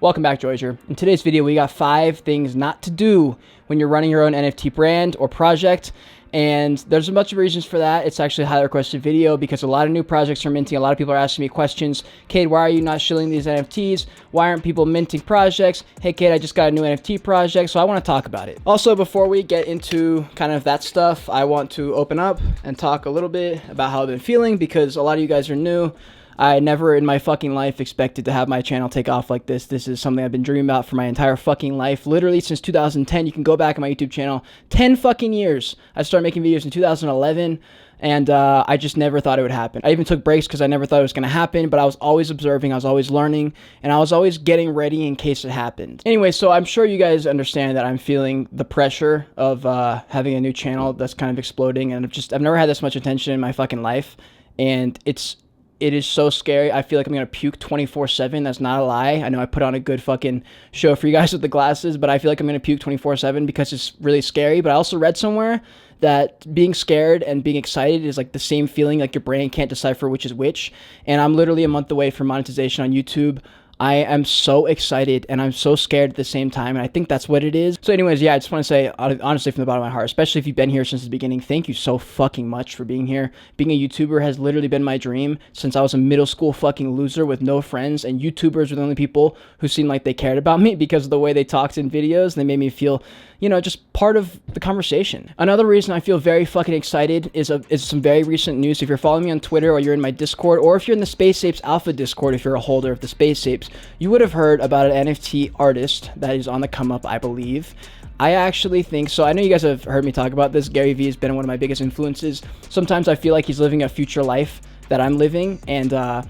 Welcome back, Joyager. In today's video, we got 5 things not to do when you're running your own NFT brand or project. And there's a bunch of reasons for that. It's actually a highly requested video because a lot of new projects are minting. A lot of people are asking me questions. Cade, why are you not shilling these NFTs? Why aren't people minting projects? Hey, Cade, I just got a new NFT project, so I want to talk about it. Also, before we get into kind of that stuff, I want to open up and talk a little bit about how I've been feeling because a lot of you guys are new. I never in my fucking life expected to have my channel take off like this. This is something I've been dreaming about for my entire fucking life. Literally since 2010. You can go back on my YouTube channel. 10 fucking years. I started making videos in 2011. And I just never thought it would happen. I even took breaks because I never thought it was going to happen. But I was always observing. I was always learning. And I was always getting ready in case it happened. Anyway, so I'm sure you guys understand that I'm feeling the pressure of having a new channel that's kind of exploding. And I've never had this much attention in my fucking life. And it is so scary. I feel like I'm going to puke 24/7. That's not a lie. I know I put on a good fucking show for you guys with the glasses, but I feel like I'm going to puke 24/7 because it's really scary. But I also read somewhere that being scared and being excited is like the same feeling, like your brain can't decipher which is which. And I'm literally a month away from monetization on YouTube. I am so excited and I'm so scared at the same time, and I think that's what it is. So anyways, yeah, I just want to say, honestly, from the bottom of my heart, especially if you've been here since the beginning, thank you so fucking much for being here. Being a YouTuber has literally been my dream since I was a middle school fucking loser with no friends, and YouTubers were the only people who seemed like they cared about me because of the way they talked in videos, and they made me feel, you know, just part of the conversation. Another reason I feel very fucking excited is some very recent news. If you're following me on Twitter or you're in my Discord, or if you're in the Space Apes Alpha Discord, if you're a holder of the Space Apes, you would have heard about an NFT artist that is on the come up, I believe. I actually think, so I know you guys have heard me talk about this. Gary Vee has been one of my biggest influences. Sometimes I feel like he's living a future life that I'm living, and I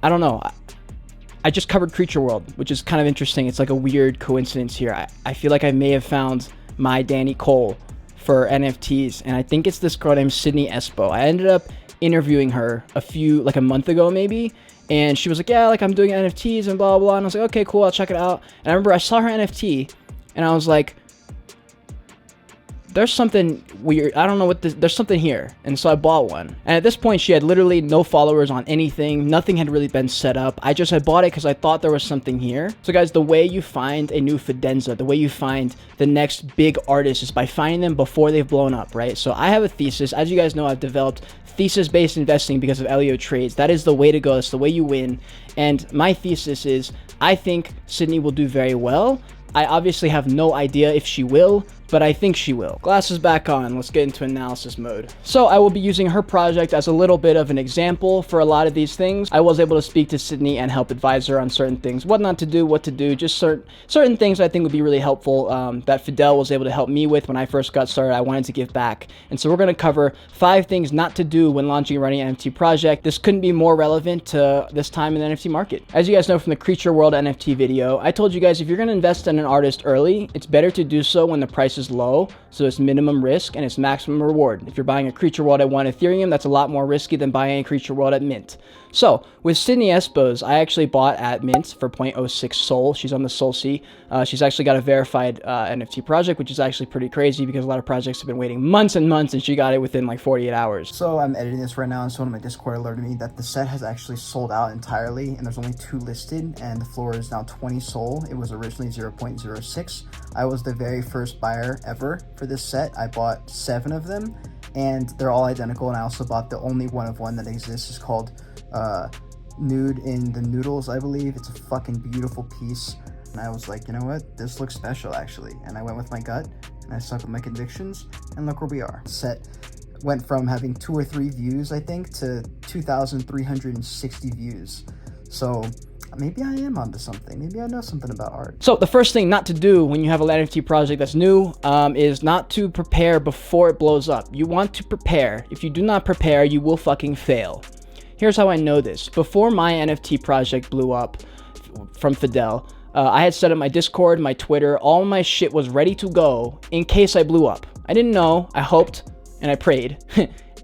don't know. I just covered Creature World, which is kind of interesting. It's like a weird coincidence here. I feel like I may have found my Danny Cole for NFTs, and I think it's this girl named Sydney Espo. I ended up interviewing her a month ago maybe, and she was like, yeah, like I'm doing NFTs and blah, blah, and I was like, okay, cool, I'll check it out. And I remember I saw her NFT, and I was like, there's something weird. I don't know what this, there's something here. And so I bought one. And at this point, she had literally no followers on anything. Nothing had really been set up. I just had bought it because I thought there was something here. So guys, the way you find a new Fidenza, the way you find the next big artist is by finding them before they've blown up, right? So I have a thesis. As you guys know, I've developed thesis-based investing because of LEO trades. That is the way to go. That's the way you win. And my thesis is, I think Sydney will do very well. I obviously have no idea if she will, but I think she will. Glasses back on, let's get into analysis mode. So I will be using her project as a little bit of an example for a lot of these things. I was able to speak to Sydney and help advise her on certain things, what not to do, what to do, just certain things I think would be really helpful that Fidel was able to help me with when I first got started. I wanted to give back. And so we're gonna cover 5 things not to do when launching and running an NFT project. This couldn't be more relevant to this time in the NFT market. As you guys know from the Creature World NFT video, I told you guys if you're gonna invest in an artist early, it's better to do so when the price is low, so it's minimum risk and it's maximum reward. If you're buying a Creature World at 1 Ethereum, that's a lot more risky than buying a Creature World at Mint. So with Sydney Espo's, I actually bought at Mint for 0.06 Sol. She's on the SolC. She's actually got a verified NFT project, which is actually pretty crazy because a lot of projects have been waiting months and months, and she got it within like 48 hours. So I'm editing this right now, and someone in my Discord alerted me that the set has actually sold out entirely, and there's only 2 listed, and the floor is now 20 Sol. It was originally 0.06. I was the very first buyer ever for this set. I bought 7 of them, and they're all identical, and I also bought the only one of one that exists. It's called Nude in the Noodles, I believe. It's a fucking beautiful piece, and I was like, you know what, this looks special actually, and I went with my gut and I stuck with my convictions, and look where we are. Set went from having 2 or 3 views, I think, to 2,360 views. So maybe I am onto something. Maybe I know something about art. So the first thing not to do when you have a NFT project that's new is not to prepare before it blows up. You want to prepare. If you do not prepare, you will fucking fail. Here's how I know this. Before my NFT project blew up from Fidel, I had set up my Discord, my Twitter, all my shit was ready to go in case I blew up. I didn't know, I hoped, and I prayed.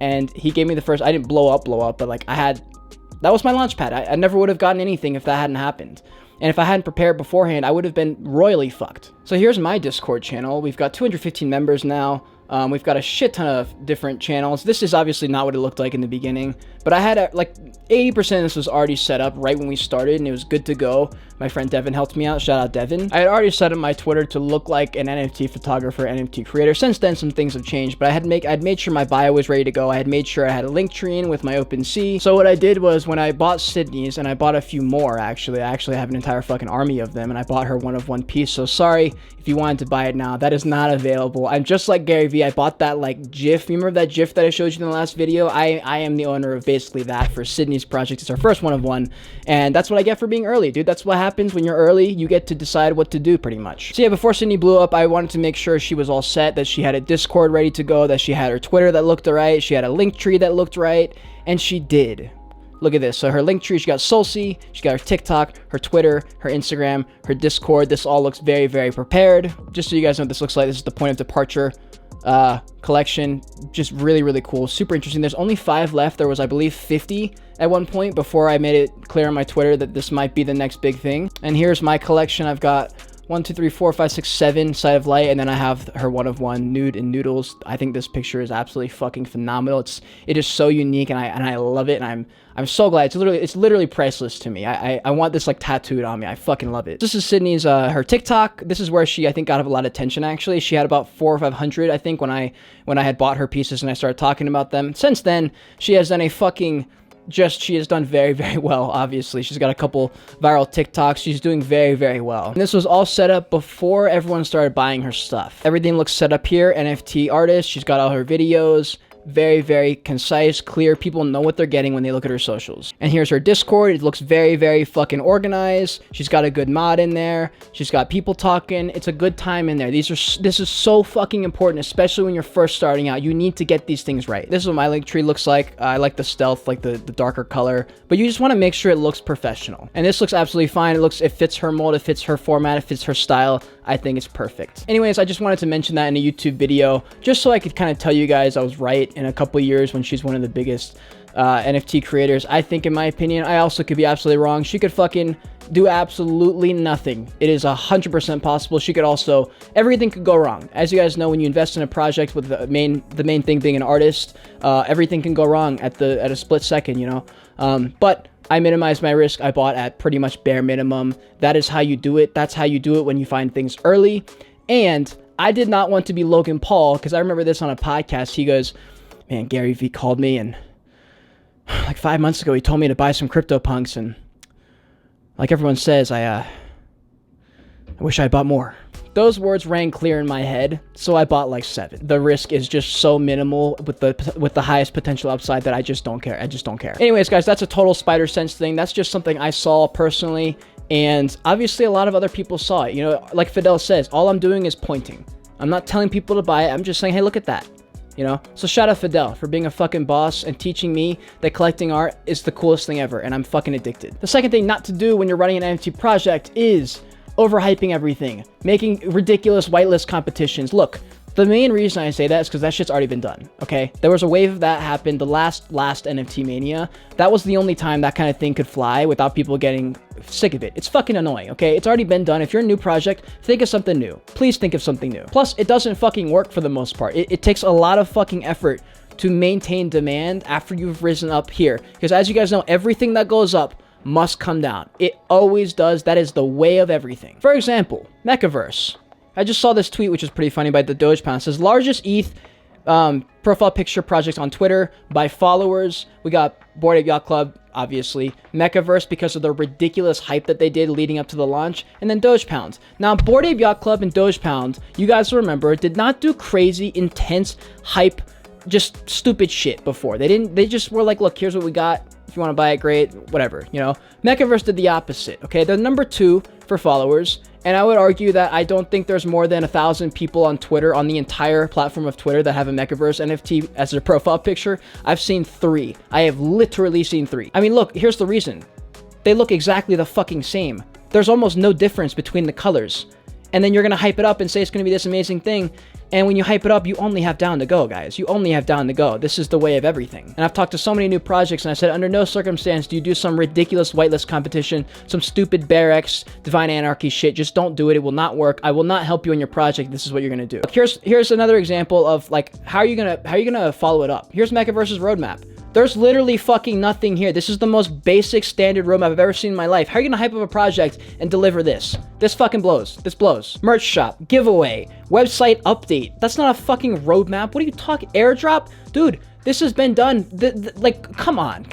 And he gave me the first, I didn't blow up, but like that was my launch pad. I never would have gotten anything if that hadn't happened. And if I hadn't prepared beforehand, I would have been royally fucked. So here's my Discord channel. We've got 215 members now. We've got a shit ton of different channels. This is obviously not what it looked like in the beginning, but I had like 80% of this was already set up right when we started, and it was good to go. My friend Devin helped me out. Shout out Devin. I had already set up my Twitter to look like an NFT photographer, NFT creator. Since then, some things have changed, but I'd made sure my bio was ready to go. I had made sure I had a link tree in with my OpenSea. So what I did was, when I bought Sydney's, and I bought a few more actually, I actually have an entire fucking army of them, and I bought her one of one piece. So sorry if you wanted to buy it now, that is not available. I'm just like Gary Vee. I bought that like GIF. You remember that GIF that I showed you in the last video? I am the owner of basically that for Sydney's project. It's our first one of one, and that's what I get for being early, dude. That's what happens when you're early. You get to decide what to do, pretty much. So yeah, before Sydney blew up, I wanted to make sure she was all set, that she had a Discord ready to go, that she had her Twitter that looked right, she had a link tree that looked right, and she did. Look at this. So her link tree, she got Solsi, she got her TikTok, her Twitter, her Instagram, her Discord. This all looks very, very prepared. Just so you guys know what this looks like, this is the point of departure collection. Just really, really cool. Super interesting. There's only 5 left. There was, I believe, 50 at one point before I made it clear on my Twitter that this might be the next big thing. And here's my collection. I've got 1, 2, 3, 4, 5, 6, 7 Side of Light, and then I have her one of one nude and noodles. I think this picture is absolutely fucking phenomenal. It is so unique, and I love it, and I'm so glad. It's literally priceless to me. I want this like tattooed on me. I fucking love it. This is Sydney's her TikTok. This is where she, I think, got a lot of attention actually. She had about 400 or 500, I think, when I had bought her pieces and I started talking about them. Since then, she has done a fucking she has done very, very well. Obviously, she's got a couple viral TikToks. She's doing very, very well. And this was all set up before everyone started buying her stuff. Everything looks set up here. NFT artist. She's got all her videos. Very, very concise, clear. People know what they're getting when they look at her socials. And here's her Discord. It looks very, very fucking organized. She's got a good mod in there. She's got people talking. It's a good time in there. This is so fucking important, especially when you're first starting out. You need to get these things right. This is what my link tree looks like. I like the stealth, like the darker color, but you just want to make sure it looks professional. And this looks absolutely fine. It fits her mold. It fits her format. It fits her style. I think it's perfect. Anyways, I just wanted to mention that in a YouTube video, just so I could kind of tell you guys I was right in a couple years when she's one of the biggest NFT creators. I think, in my opinion, I also could be absolutely wrong. She could fucking do absolutely nothing. It is 100% possible. She could also, everything could go wrong. As you guys know, when you invest in a project with the main thing being an artist, everything can go wrong at a split second, you know. But I minimized my risk. I bought at pretty much bare minimum. That is how you do it. That's how you do it when you find things early. And I did not want to be Logan Paul, because I remember this on a podcast. He goes, man, Gary Vee called me, and like 5 months ago, he told me to buy some CryptoPunks, and like everyone says, I wish I bought more. Those words rang clear in my head, so I bought like 7. The risk is just so minimal with the highest potential upside that I just don't care. I just don't care. Anyways, guys, that's a total spider sense thing. That's just something I saw personally, and obviously a lot of other people saw it. You know, like Fidel says, all I'm doing is pointing. I'm not telling people to buy it. I'm just saying, hey, look at that. You know, so shout out Fidel for being a fucking boss and teaching me that collecting art is the coolest thing ever, and I'm fucking addicted. The second thing not to do when you're running an NFT project is overhyping everything, making ridiculous whitelist competitions. Look, the main reason I say that is because that shit's already been done, okay? There was a wave of that happened, the last NFT Mania. That was the only time that kind of thing could fly without people getting sick of it. It's fucking annoying, okay? It's already been done. If you're a new project, think of something new. Please think of something new. Plus, it doesn't fucking work for the most part. It takes a lot of fucking effort to maintain demand after you've risen up here. Because as you guys know, everything that goes up must come down. It always does. That is the way of everything. For example, Mechaverse. I just saw this tweet, which is pretty funny, by the Doge Pound. It says, largest ETH profile picture projects on Twitter by followers. We got Bored Ape Yacht Club, obviously. Mechaverse, because of the ridiculous hype that they did leading up to the launch. And then Doge Pound. Now, Bored Ape Yacht Club and Doge Pound, you guys remember, did not do crazy, intense hype, just stupid shit before. They just were like, look, here's what we got. If you want to buy it, great, whatever, you know. Mechaverse did the opposite, okay? They're number 2 for followers, and I would argue that I don't think there's more than 1,000 people on Twitter, on the entire platform of Twitter, that have a Mechaverse NFT as their profile picture. I've seen 3. I have literally seen 3. I mean, look, here's the reason. They look exactly the fucking same. There's almost no difference between the colors. And then you're going to hype it up and say it's going to be this amazing thing. And when you hype it up, you only have down to go, guys. You only have down to go. This is the way of everything. And I've talked to so many new projects, and I said, under no circumstance do you do some ridiculous whitelist competition, some stupid Bear X, Divine Anarchy shit. Just don't do it. It will not work. I will not help you in your project. This is what you're gonna do. Here's another example of like how are you gonna follow it up. Here's Mechaverse's roadmap. There's literally fucking nothing here. This is the most basic standard roadmap I've ever seen in my life. How are you gonna hype up a project and deliver this? This fucking blows. This blows. Merch shop, giveaway, website update. That's not a fucking roadmap. What are you talking? Airdrop? Dude, this has been done. Like, come on.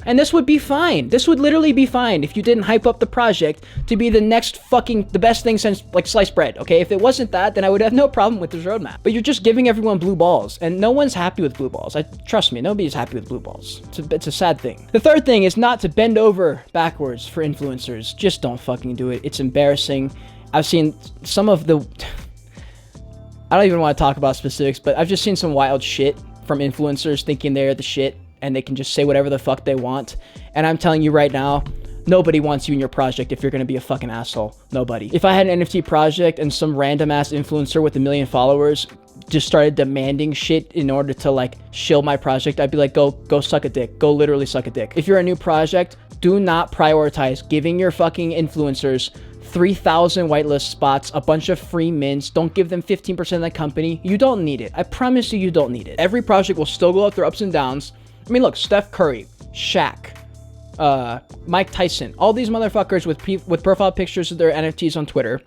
And this would be fine. This would literally be fine if you didn't hype up the project to be the next fucking, the best thing since like sliced bread, okay? If it wasn't that, then I would have no problem with this roadmap. But you're just giving everyone blue balls, and no one's happy with blue balls. Trust me, nobody's happy with blue balls. It's a sad thing. The third thing is not to bend over backwards for influencers. Just don't fucking do it. It's embarrassing. I've seen some of the... I don't even want to talk about specifics, but I've just seen some wild shit from influencers thinking they're the shit and they can just say whatever the fuck they want. And I'm telling you right now, nobody wants you in your project if you're gonna be a fucking asshole. Nobody. If I had an NFT project and some random ass influencer with 1 million followers just started demanding shit in order to like shill my project, I'd be like, go suck a dick. Go literally suck a dick. If you're a new project, do not prioritize giving your fucking influencers 3,000 whitelist spots, a bunch of free mints. Don't give them 15% of the company. You don't need it. I promise you don't need it. Every project will still go through ups and downs. I mean, look, Steph Curry, Shaq, Mike Tyson, all these motherfuckers with profile pictures of their NFTs on Twitter,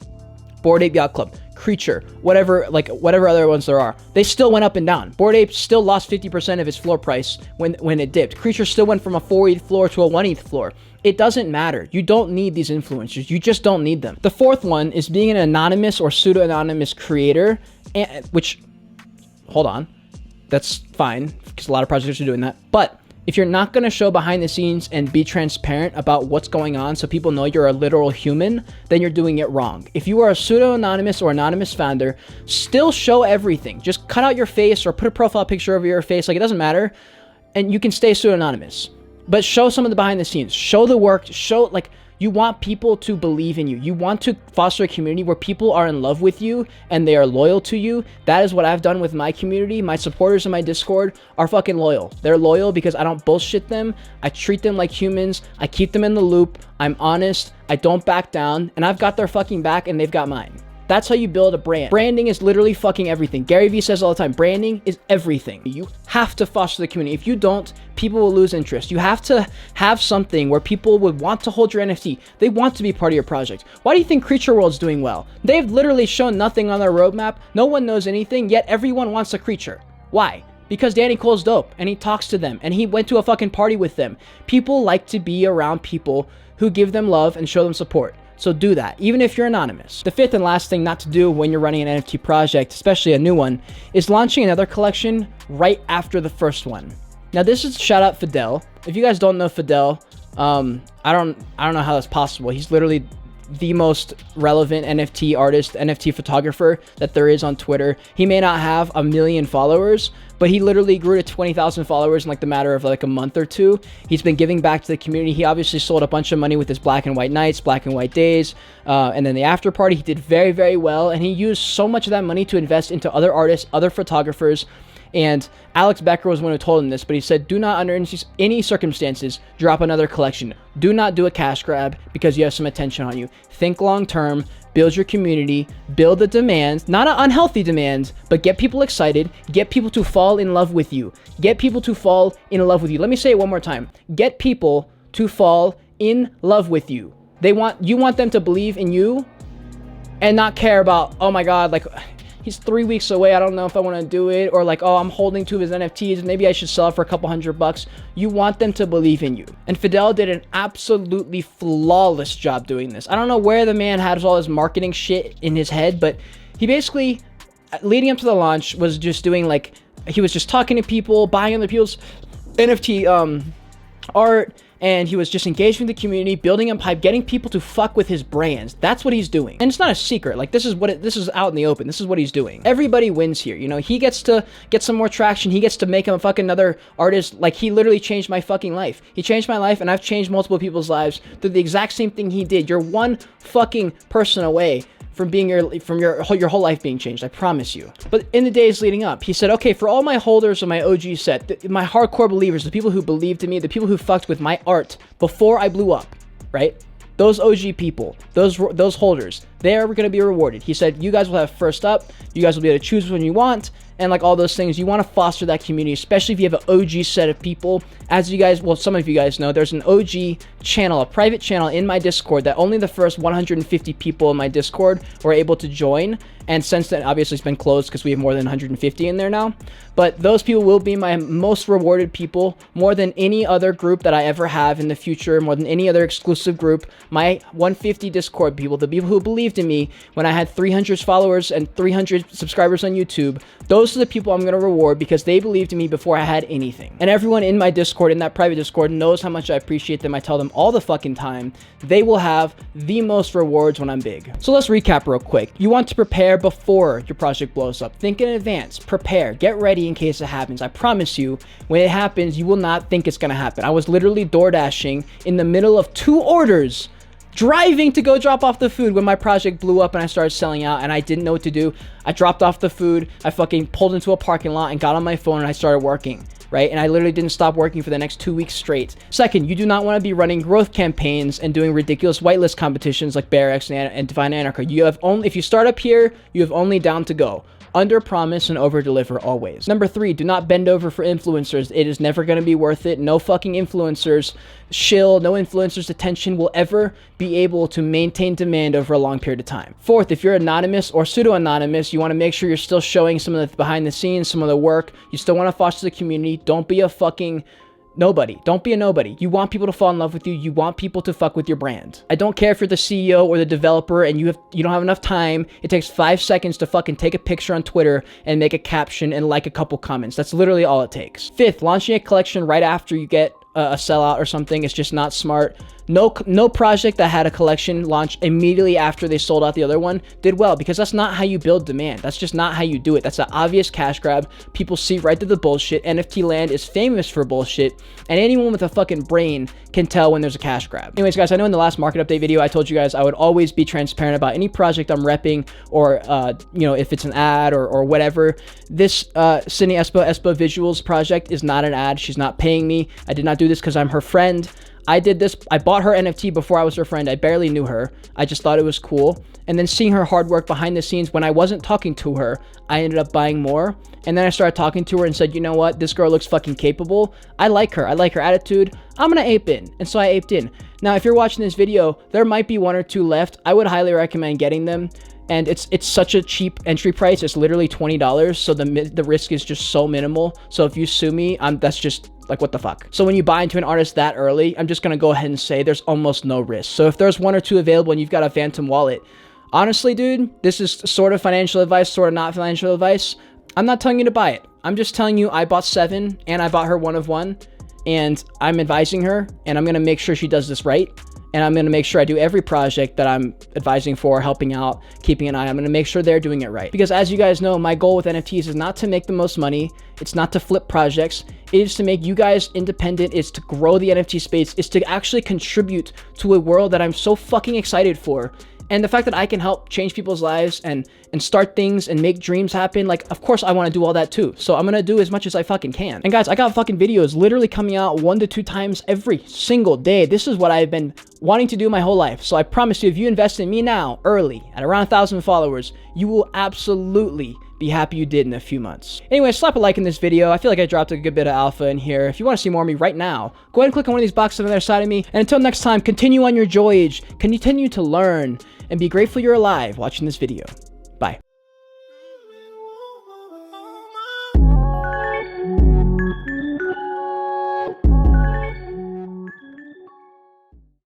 Bored Ape Yacht Club, Creature, whatever other ones there are, they still went up and down. Bored Ape still lost 50% of its floor price when it dipped. Creature still went from a 4 ETH floor to a 1 ETH floor. It doesn't matter. You don't need these influencers. You just don't need them. The fourth one is being an anonymous or pseudo-anonymous creator, which, hold on, that's fine, because a lot of projects are doing that. But if you're not going to show behind the scenes and be transparent about what's going on so people know you're a literal human, then you're doing it wrong. If you are a pseudo-anonymous or anonymous founder, still show everything. Just cut out your face or put a profile picture over your face. Like, it doesn't matter. And you can stay pseudo-anonymous. But show some of the behind the scenes. Show the work. Show, like, you want people to believe in you. You want to foster a community where people are in love with you and they are loyal to you. That is what I've done with my community. My supporters in my Discord are fucking loyal. They're loyal because I don't bullshit them. I treat them like humans. I keep them in the loop. I'm honest. I don't back down. And I've got their fucking back and they've got mine. That's how you build a brand. Branding is literally fucking everything. Gary Vee says all the time, branding is everything. You have to foster the community. If you don't, people will lose interest. You have to have something where people would want to hold your NFT. They want to be part of your project. Why do you think Creature World's doing well? They've literally shown nothing on their roadmap. No one knows anything, yet everyone wants a creature. Why? Because Danny Cole's dope and he talks to them and he went to a fucking party with them. People like to be around people who give them love and show them support. So do that, even if you're anonymous. The fifth and last thing not to do when you're running an NFT project, especially a new one, is launching another collection right after the first one. Now this is shout out Fidel. If you guys don't know Fidel, I don't know how that's possible. He's literally the most relevant NFT artist, NFT photographer that there is on Twitter. He may not have 1 million followers, but he literally grew to 20,000 followers in like the matter of like a month or two. He's been giving back to the community. He obviously sold a bunch of money with his Black and White Nights, Black and White Days, and then the after party. He did very, very well, and he used so much of that money to invest into other artists, other photographers. And Alex Becker was one who told him this, but he said, do not under any circumstances drop another collection. Do not do a cash grab because you have some attention on you. Think long term, build your community, build the demand, not an unhealthy demand, but get people excited, get people to fall in love with you. Get people to fall in love with you. Let me say it one more time. Get people to fall in love with you. You want them to believe in you and not care about, oh my God, like, he's 3 weeks away, I don't know if I want to do it, or like, oh, I'm holding 2 of his NFTs, maybe I should sell it for a couple $100. You want them to believe in you. And Fidel did an absolutely flawless job doing this. I don't know where the man has all his marketing shit in his head, but he basically, leading up to the launch, was just doing like, he was just talking to people, buying other people's NFT art, and he was just engaging the community, building up hype, getting people to fuck with his brands. That's what he's doing. And it's not a secret. Like, this is out in the open. This is what he's doing. Everybody wins here. You know, he gets to get some more traction. He gets to make him a fucking another artist. Like, he literally changed my fucking life. He changed my life, and I've changed multiple people's lives through the exact same thing he did. You're one fucking person away from being your whole life being changed. I promise you. But in the days leading up, he said, okay, for all my holders of my OG set, my hardcore believers, the people who believed in me, the people who fucked with my art before I blew up, right? Those OG people, those holders, they're going to be rewarded. He said, you guys will have first up. You guys will be able to choose when you want. And like all those things, you want to foster that community, especially if you have an OG set of people. As you guys, well, some of you guys know, there's an OG channel, a private channel in my Discord that only the first 150 people in my Discord were able to join. And since then, obviously, it's been closed because we have more than 150 in there now. But those people will be my most rewarded people, more than any other group that I ever have in the future, more than any other exclusive group. My 150 Discord people, the people who believed in me when I had 300 followers and 300 subscribers on YouTube, those are the people I'm going to reward because they believed in me before I had anything. And everyone in my Discord, in that private Discord, knows how much I appreciate them. I tell them all the fucking time. They will have the most rewards when I'm big. So let's recap real quick. You want to prepare before your project blows up. Think in advance, prepare, get ready in case it happens. I promise you, when it happens, you will not think it's gonna happen. I was literally door dashing in the middle of 2 orders, driving to go drop off the food when my project blew up and I started selling out and I didn't know what to do. I dropped off the food, I fucking pulled into a parking lot and got on my phone and I started working. Right? And I literally didn't stop working for the next 2 weeks straight. Second, you do not want to be running growth campaigns and doing ridiculous whitelist competitions like BearX and Divine Anarcha. You have only, if you start up here, you have only down to go. Under promise and over deliver always. Number 3, do not bend over for influencers. It is never going to be worth it. No fucking influencers no influencers attention will ever be able to maintain demand over a long period of time. Fourth, if you're anonymous or pseudo-anonymous, you want to make sure you're still showing some of the behind the scenes, some of the work. You still want to foster the community. Don't be a fucking nobody. Don't be a nobody. You want people to fall in love with you. You want people to fuck with your brand. I don't care if you're the CEO or the developer and you don't have enough time. It takes 5 seconds to fucking take a picture on Twitter and make a caption and like a couple comments. That's literally all it takes. Fifth, launching a collection right after you get a sellout or something is just not smart. No project that had a collection launch immediately after they sold out the other one did well, because that's not how you build demand. That's just not how you do it. That's an obvious cash grab. People see right through the bullshit. NFT land is famous for bullshit, and anyone with a fucking brain can tell when there's a cash grab. Anyways, guys, I know in the last market update video, I told you guys I would always be transparent about any project I'm repping, or if it's an ad or whatever. This Cindy Espo Visuals project is not an ad. She's not paying me. I did not do this because I'm her friend. I did this, I bought her NFT before I was her friend. I barely knew her. I just thought it was cool. And then seeing her hard work behind the scenes when I wasn't talking to her, I ended up buying more. And then I started talking to her and said, you know what? This girl looks fucking capable. I like her. I like her attitude. I'm gonna ape in. And so I aped in. Now, if you're watching this video, there might be 1 or 2 left. I would highly recommend getting them. And it's such a cheap entry price. It's literally $20. So the risk is just so minimal. So if you sue me, that's just like, what the fuck? So when you buy into an artist that early, I'm just going to go ahead and say there's almost no risk. So if there's 1 or 2 available and you've got a phantom wallet, honestly, dude, this is sort of financial advice, sort of not financial advice. I'm not telling you to buy it. I'm just telling you I bought 7 and I bought her 1 of 1, and I'm advising her, and I'm going to make sure she does this right. And I'm going to make sure I do every project that I'm advising for, helping out, keeping an eye. I'm going to make sure they're doing it right. Because as you guys know, my goal with NFTs is not to make the most money. It's not to flip projects. It is to make you guys independent. It's to grow the NFT space. It's to actually contribute to a world that I'm so fucking excited for. And the fact that I can help change people's lives and start things and make dreams happen, like, of course I want to do all that too. So I'm going to do as much as I fucking can. And guys, I got fucking videos literally coming out 1 to 2 times every single day. This is what I've been wanting to do my whole life. So I promise you, if you invest in me now, early, at around 1,000 followers, you will absolutely be happy you did in a few months. Anyway, slap a like in this video. I feel like I dropped a good bit of alpha in here. If you want to see more of me right now, go ahead and click on one of these boxes on the other side of me. And until next time, continue on your Joyage, continue to learn, and be grateful you're alive watching this video.